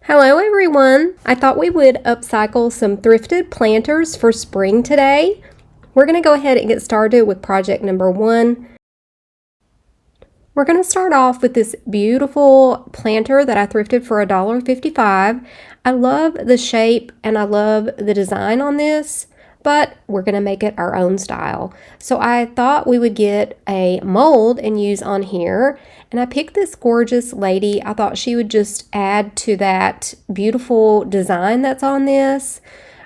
Hello everyone! I thought we would upcycle some thrifted planters for spring today. We're going to go ahead and get started with project number 1. We're going to start off with this beautiful planter that I thrifted for $1.55. I love the shape and I love the design on this, but we're going to make it our own style. So I thought we would get a mold and use on here. And I picked this gorgeous lady. I thought she would just add to that beautiful design that's on this.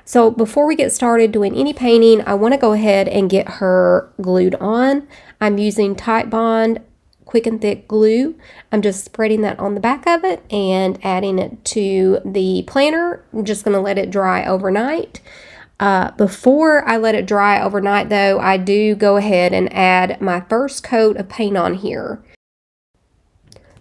So before we get started doing any painting, I want to go ahead and get her glued on. I'm using TITEBOND quick and thick glue. I'm just spreading that on the back of it and adding it to the planter. I'm just going to let it dry overnight. Before I let it dry overnight though, I do go ahead and add my first coat of paint on here.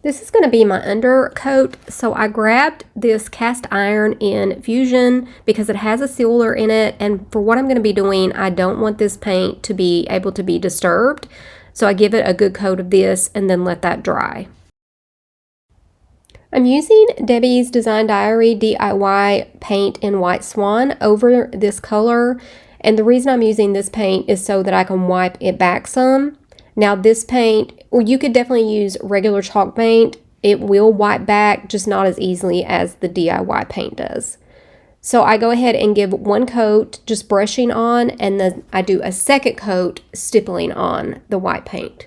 This is going to be my undercoat, so I grabbed this cast iron in Fusion because it has a sealer in it, and for what I'm going to be doing, I don't want this paint to be able to be disturbed, so I give it a good coat of this and then let that dry. I'm using Debbie's Design Diary DIY paint in White Swan over this color, and the reason I'm using this paint is so that I can wipe it back some. Now this paint, or you could definitely use regular chalk paint. It will wipe back, just not as easily as the DIY paint does. So I go ahead and give one coat just brushing on, and then I do a second coat stippling on the white paint.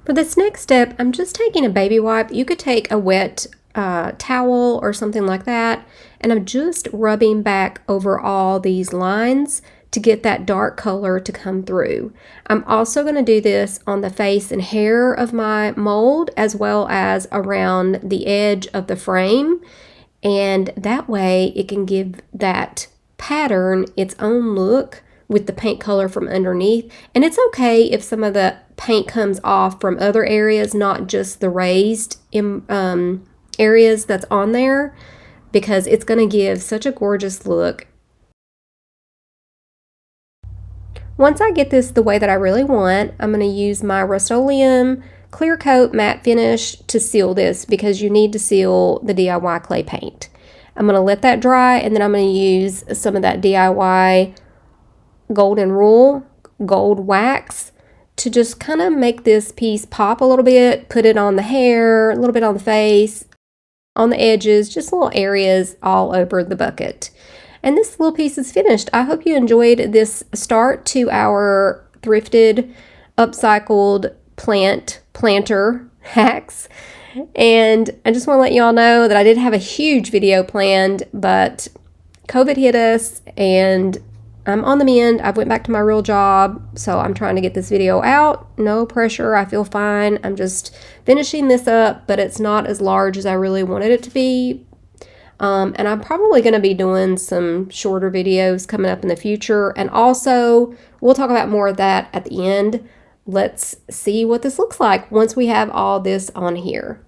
For this next step, I'm just taking a baby wipe. You could take a wet towel or something like that, and I'm just rubbing back over all these lines to get that dark color to come through. I'm also going to do this on the face and hair of my mold as well as around the edge of the frame, and that way it can give that pattern its own look with the paint color from underneath. And it's okay if some of the paint comes off from other areas, not just the raised areas that's on there, because it's going to give such a gorgeous look. Once I get this the way that I really want, I'm going to use my RUSTOLEUM clear coat matte finish to seal this, because you need to seal the DIY clay paint. I'm going to let that dry, and then I'm going to use some of that DIY golden rule gold wax to just kind of make this piece pop a little bit, put it on the hair, a little bit on the face, on the edges, just little areas all over the bucket. And this little piece is finished. I hope you enjoyed this start to our thrifted, upcycled planter hacks. And I just want to let you all know that I did have a huge video planned, but COVID hit us and I'm on the mend. I went back to my real job, so I'm trying to get this video out. No pressure. I feel fine. I'm just finishing this up, but it's not as large as I really wanted it to be. And I'm probably going to be doing some shorter videos coming up in the future. And also, we'll talk about more of that at the end. Let's see what this looks like once we have all this on here.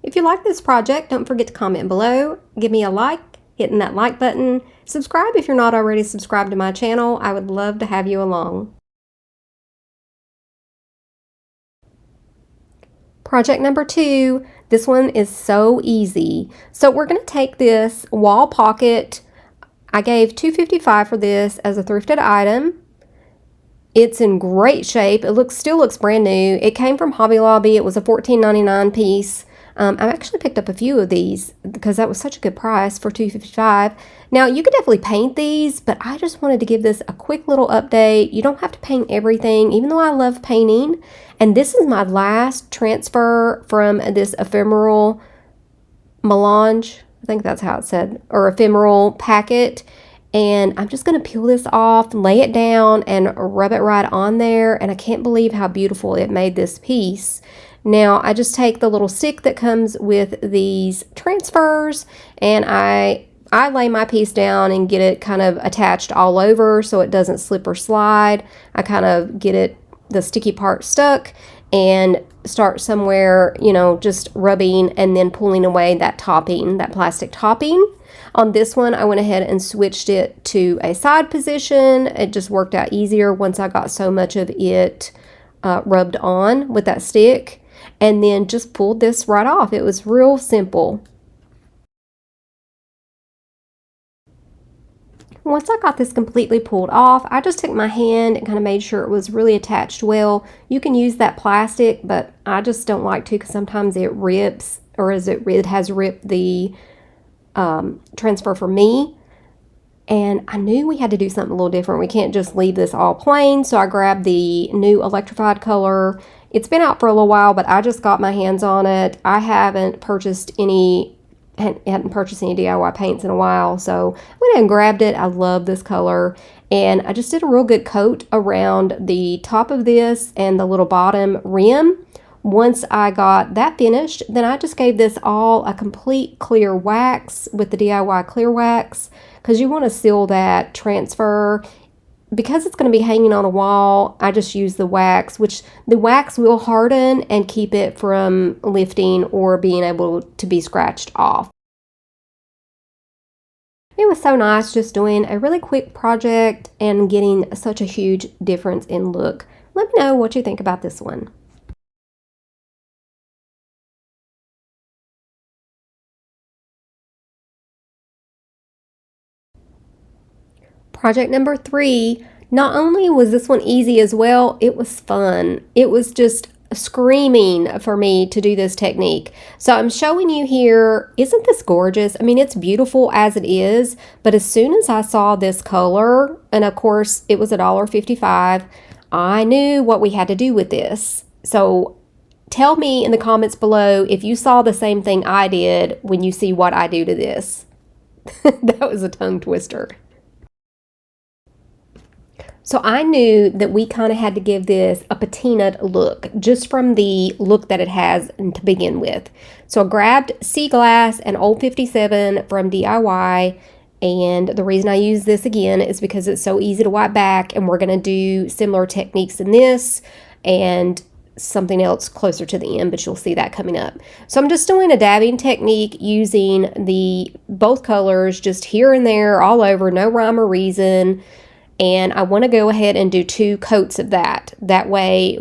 If you like this project, don't forget to comment below. Give me a like, hitting that like button. Subscribe if you're not already subscribed to my channel. I would love to have you along. Project number 2, this one is so easy. So we're going to take this wall pocket. I gave $2.55 for this as a thrifted item. It's in great shape. It still looks brand new. It came from Hobby Lobby. It was a $14.99 piece. I actually picked up a few of these because that was such a good price for $2.55. Now you could definitely paint these, but I just wanted to give this a quick little update. You don't have to paint everything, even though I love painting. And this is my last transfer from this ephemeral melange, I think that's how it said, or ephemeral packet. And I'm just going to peel this off, lay it down, and rub it right on there. And I can't believe how beautiful it made this piece. Now I just take the little stick that comes with these transfers, and I lay my piece down and get it kind of attached all over so it doesn't slip or slide. I kind of get the sticky part stuck and start somewhere, you know, just rubbing and then pulling away that topping, that plastic topping. On this one, I went ahead and switched it to a side position. It just worked out easier once I got so much of it rubbed on with that stick. and then just pulled this right off. It was real simple. Once I got this completely pulled off, I just took my hand and kind of made sure it was really attached well. You can use that plastic, but I just don't like to because sometimes it rips, or it has ripped the transfer for me. And I knew we had to do something a little different. We can't just leave this all plain, so I grabbed the new electrified color. It's been out for a little while, but I just got my hands on it. I hadn't purchased any DIY paints in a while, so I went ahead and grabbed it. I love this color, and I just did a real good coat around the top of this and the little bottom rim. Once I got that finished, then I just gave this all a complete clear wax with the DIY clear wax, because you want to seal that transfer. Because it's going to be hanging on a wall, I just use the wax, which the wax will harden and keep it from lifting or being able to be scratched off. It was so nice just doing a really quick project and getting such a huge difference in look. Let me know what you think about this one. Project number 3. Not only was this one easy as well, it was fun. It was just screaming for me to do this technique. So I'm showing you here, isn't this gorgeous? I mean, it's beautiful as it is, but as soon as I saw this color, and of course it was $1.55, I knew what we had to do with this. So tell me in the comments below if you saw the same thing I did when you see what I do to this. That was a tongue twister. So I knew that we kind of had to give this a patinaed look, just from the look that it has to begin with. So I grabbed Sea Glass and Old 57 from DIY, and the reason I use this again is because it's so easy to wipe back, and we're going to do similar techniques in this and something else closer to the end, but you'll see that coming up. So I'm just doing a dabbing technique using both colors just here and there all over, no rhyme or reason. And I want to go ahead and do 2 coats of that. That way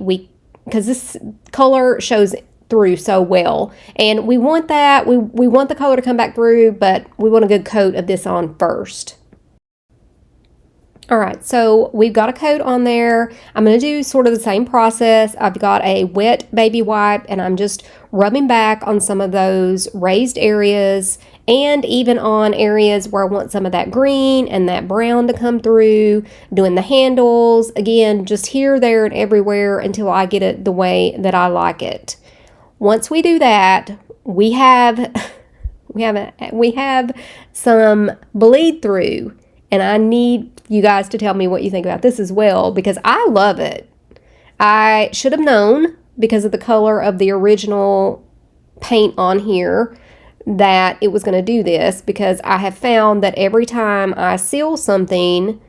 because this color shows through so well. And we want that, we want the color to come back through, but we want a good coat of this on first. All right, so we've got a coat on there. I'm going to do sort of the same process. I've got a wet baby wipe, and I'm just rubbing back on some of those raised areas, and even on areas where I want some of that green and that brown to come through, doing the handles, again, just here, there, and everywhere until I get it the way that I like it. Once we do that, we have some bleed through, and I need you guys to tell me what you think about this as well, because I love it. I should have known, because of the color of the original paint on here, that it was going to do this, because I have found that every time I seal something,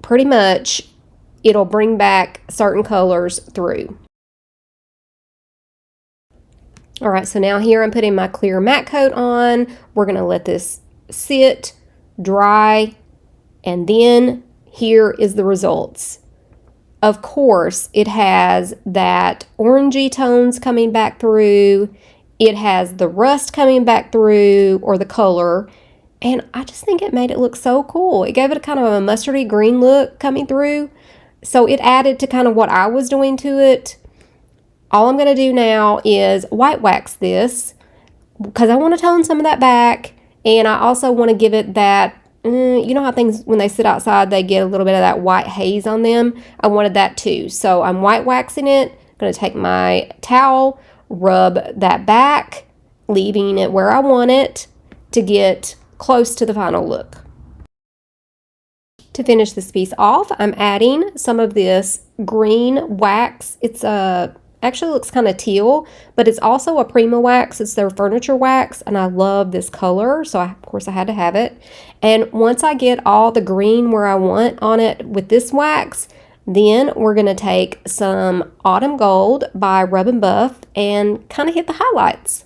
pretty much it'll bring back certain colors through. All right, so now here I'm putting my clear matte coat on. We're going to let this sit, dry, and then here is the results. Of course, it has that orangey tones coming back through. It has the rust coming back through, or the color, and I just think it made it look so cool. It gave it a kind of a mustardy green look coming through, so it added to kind of what I was doing to it. All I'm going to do now is white wax this, because I want to tone some of that back, and I also want to give it that, you know how things, when they sit outside, they get a little bit of that white haze on them? I wanted that too, so I'm white waxing it. I'm going to take my towel, rub that back, leaving it where I want it to get close to the final look. To finish this piece off, I'm adding some of this green wax. It's actually looks kind of teal, but it's also a Prima wax. It's their furniture wax, and I love this color, so of course I had to have it. And once I get all the green where I want on it with this wax, then we're going to take some Autumn Gold by Rub and Buff and kind of hit the highlights.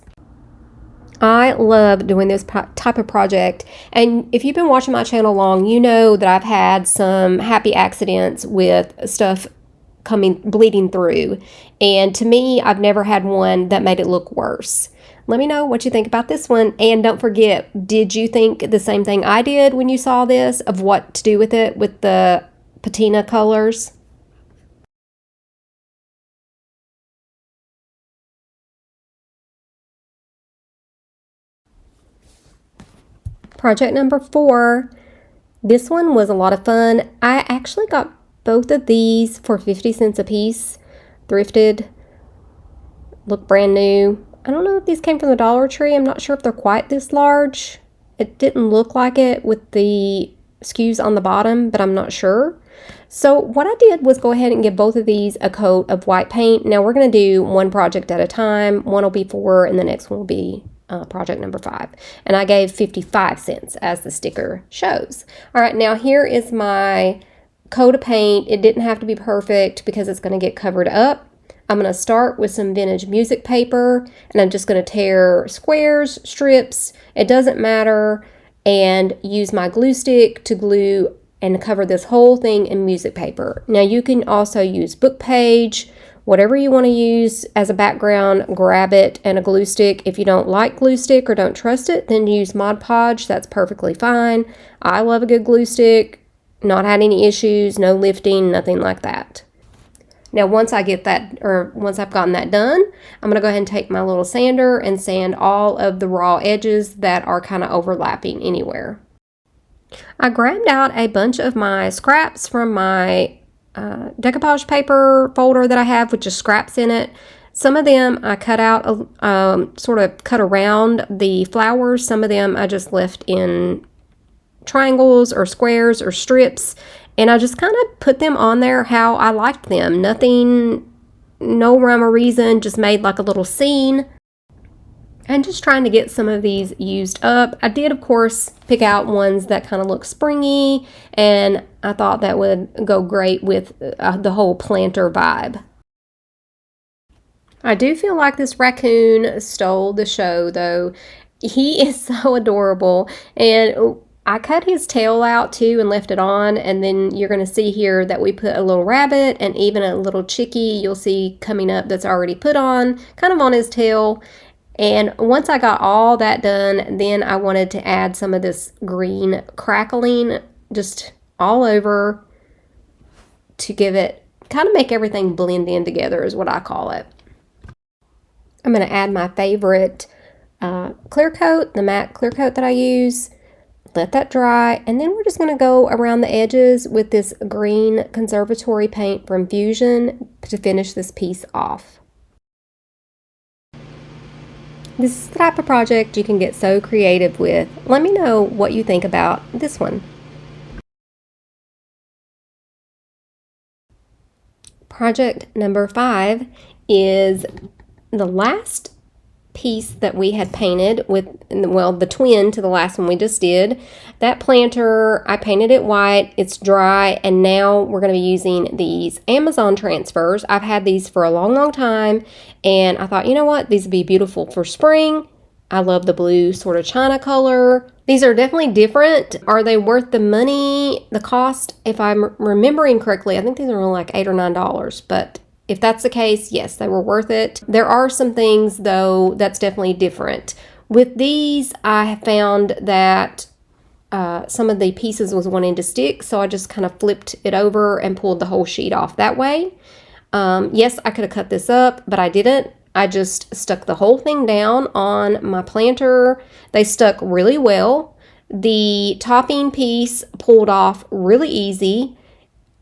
I love doing this type of project, and if you've been watching my channel long, you know that I've had some happy accidents with stuff bleeding through. And to me, I've never had one that made it look worse. Let me know what you think about this one. And don't forget, did you think the same thing I did when you saw this of what to do with it with the patina colors? Project number 4. This one was a lot of fun. I actually got both of these for 50 cents a piece. Thrifted. Look brand new. I don't know if these came from the Dollar Tree. I'm not sure if they're quite this large. It didn't look like it with the SKUs on the bottom, but I'm not sure. So what I did was go ahead and give both of these a coat of white paint. Now we're going to do one project at a time. One will be 4 and the next one will be project number 5. And I gave 55 cents as the sticker shows. All right, now here is my coat of paint. It didn't have to be perfect because it's going to get covered up. I'm going to start with some vintage music paper, and I'm just going to tear squares, strips, it doesn't matter, and use my glue stick to glue and cover this whole thing in music paper. Now you can also use book page, whatever you want to use as a background, grab it and a glue stick. If you don't like glue stick or don't trust it, then use Mod Podge. That's perfectly fine. I love a good glue stick. Not had any issues, no lifting, nothing like that. Now once I get that, or once I've gotten that done, I'm going to go ahead and take my little sander and sand all of the raw edges that are kind of overlapping anywhere. I grabbed out a bunch of my scraps from my decoupage paper folder that I have with just scraps in it. Some of them I cut out, sort of cut around the flowers. Some of them I just left in triangles or squares or strips, and I just kind of put them on there how I liked them. Nothing, no rhyme or reason, just made like a little scene. And just trying to get some of these used up. I did, of course, pick out ones that kind of look springy, and I thought that would go great with the whole planter vibe. I do feel like this raccoon stole the show, though. He is so adorable, and I cut his tail out too and left it on, and then you're going to see here that we put a little rabbit and even a little chickie you'll see coming up that's already put on, kind of on his tail. And once I got all that done, then I wanted to add some of this green crackling just all over to give it, kind of make everything blend in together is what I call it. I'm going to add my favorite clear coat, the matte clear coat that I use. Let that dry, and then we're just going to go around the edges with this green conservatory paint from Fusion to finish this piece off. This is the type of project you can get so creative with. Let me know what you think about this one. Project number 5 is the last piece that we had painted with, well, the twin to the last one we just did. That planter, I painted it white, it's dry, and now we're going to be using these Amazon transfers. I've had these for a long time, and I thought, you know what, these would be beautiful for spring. I love the blue sort of china color. These are definitely different. Are they worth the money, the cost? If I'm remembering correctly, I think these are only like $8 or $9, but if that's the case, yes, they were worth it. There are some things, though, that's definitely different. With these, I found that some of the pieces was wanting to stick, so I just kind of flipped it over and pulled the whole sheet off that way. Yes, I could have cut this up, but I didn't. I just stuck the whole thing down on my planter. They stuck really well. The topping piece pulled off really easy.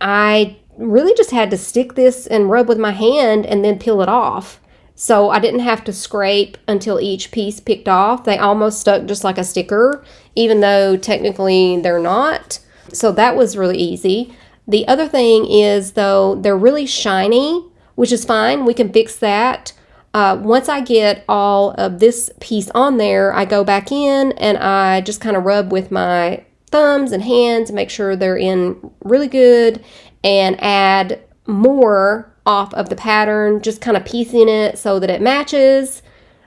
I really just had to stick this and rub with my hand and then peel it off. So I didn't have to scrape until each piece picked off. They almost stuck just like a sticker, even though technically they're not. So that was really easy. The other thing is, though, they're really shiny, which is fine. We can fix that. Once I get all of this piece on there, I go back in and I just kind of rub with my thumbs and hands and make sure they're in really good, and add more off of the pattern, just kind of piecing it so that it matches.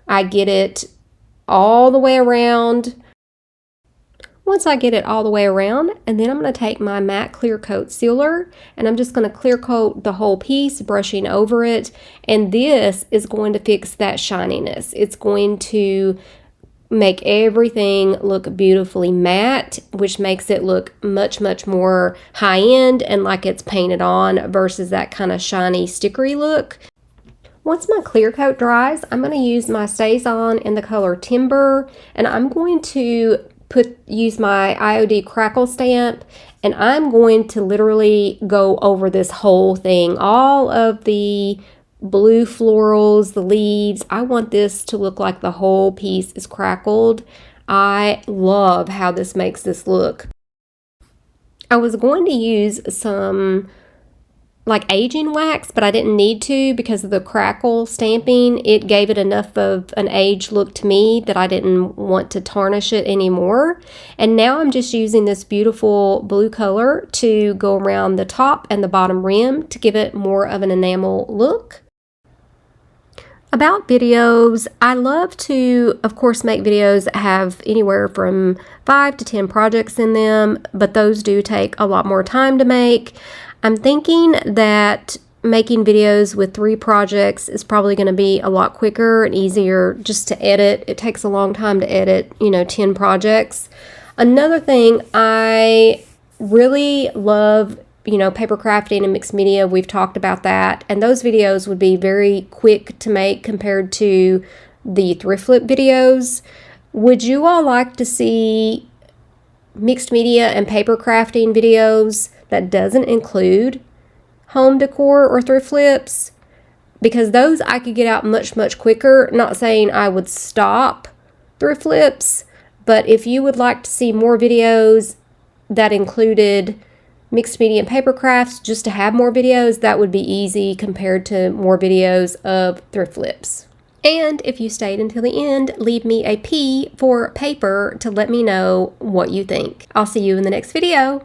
I get it all the way around. Once I get it all the way around, and then I'm going to take my matte clear coat sealer and I'm just going to clear coat the whole piece, brushing over it, and this is going to fix that shininess. It's going to make everything look beautifully matte, which makes it look much more high-end and like it's painted on versus that kind of shiny stickery look. Once my clear coat dries, I'm going to use my StazOn in the color Timber, and I'm going to use my IOD crackle stamp, and I'm going to literally go over this whole thing, all of the blue florals, the leaves. I want this to look like the whole piece is crackled. I love how this makes this look. I was going to use some like aging wax, but I didn't need to because of the crackle stamping. It gave it enough of an aged look to me that I didn't want to tarnish it anymore. And now I'm just using this beautiful blue color to go around the top and the bottom rim to give it more of an enamel look. About videos, I love to, of course, make videos that have anywhere from 5 to 10 projects in them, but those do take a lot more time to make. I'm thinking that making videos with 3 projects is probably going to be a lot quicker and easier just to edit. It takes a long time to edit, 10 projects. Another thing, I really love paper crafting and mixed media. We've talked about that, and those videos would be very quick to make compared to the thrift flip videos. Would you all like to see mixed media and paper crafting videos that doesn't include home decor or thrift flips? Because those I could get out much quicker. Not saying I would stop thrift flips, but if you would like to see more videos that included mixed media and paper crafts, just to have more videos, that would be easy compared to more videos of thrift flips. And if you stayed until the end, leave me a P for paper to let me know what you think. I'll see you in the next video.